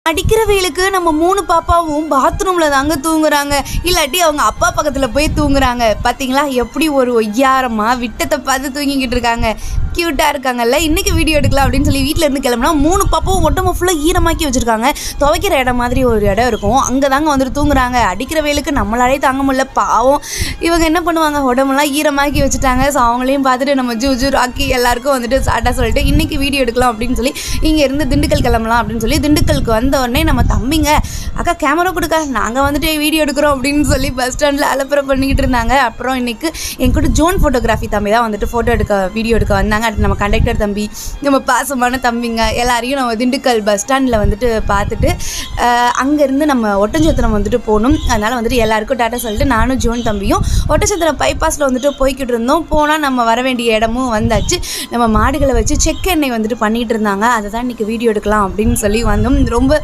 அடிக்கிற வெயிலுக்கு நம்ம 3 பாப்பாவும் பாத்ரூமில் தாங்க தூங்குறாங்க. இல்லாட்டி அவங்க அப்பா பக்கத்தில் போய் தூங்குறாங்க. பார்த்தீங்களா எப்படி ஒரு ஒய்யாரமாக விட்டத்தை பார்த்து தூங்கிக்கிட்டு இருக்காங்க. க்யூட்டாக இருக்காங்கல்ல. இன்றைக்கி வீடியோ எடுக்கலாம் அப்படின்னு சொல்லி வீட்டில் இருந்து கிளம்புனா 3 பாப்பாவும் ஒட்டமாக ஃபுல்லாக ஈரமாக்கி வச்சுருக்காங்க. துவைக்கிற இடம் மாதிரி ஒரு இடம் இருக்கும், அங்கே தாங்க வந்துட்டு தூங்குறாங்க. அடிக்கிற வெயிலுக்கு நம்மளாலே தாங்க முடியல. பாவம் இவங்க என்ன பண்ணுவாங்க, உடம்பெல்லாம் ஈரமாக்கி வச்சுட்டாங்க. ஸோ அவங்களையும் பார்த்துட்டு நம்ம ஜூ ராக்கி எல்லாருக்கும் வந்துட்டு சாட்டாக சொல்லிட்டு இன்றைக்கி வீடியோ எடுக்கலாம் அப்படின்னு சொல்லி இங்கேருந்து திண்டுக்கல் கிளம்பலாம் அப்படின்னு சொல்லி திண்டுக்கலுக்கு வந்த உடனே நம்ம தம்பிங்க அக்கா கேமரா கொடுக்க நாங்கள் வந்துட்டு வீடியோ எடுக்கிறோம் அப்படின்னு சொல்லி பஸ் ஸ்டாண்டில் அலப்பறை பண்ணிக்கிட்டு இருந்தாங்க. அப்புறம் இன்றைக்கி என் கூட ஜோன் ஃபோட்டோகிராஃபி தம்பி தான் வந்துட்டு வீடியோ எடுக்க வந்தாங்க. அடுத்து நம்ம கண்டக்டர் தம்பி, நம்ம பாசமான தம்பிங்க எல்லாரையும் நம்ம திண்டுக்கல் பஸ் ஸ்டாண்டில் வந்துட்டு பார்த்துட்டு அங்கேருந்து நம்ம ஒட்டஞ்சத்திரம் வந்துட்டு போகணும். அதனால் வந்துட்டு எல்லாருக்கும் டாட்டா சொல்லிட்டு நானும் ஜோன் தம்பியும் ஒட்டச்சத்திரம் பைபாஸில் வந்துட்டு போய்கிட்டு இருந்தோம். போனால் நம்ம வர வேண்டிய இடமும் வந்தாச்சு. நம்ம மாடுகளை வச்சு செக் எண்ணெய் வந்துட்டு பண்ணிகிட்டு இருந்தாங்க. அதை தான் இன்றைக்கி வீடியோ எடுக்கலாம் அப்படின்னு சொல்லி வந்தோம். ரொம்ப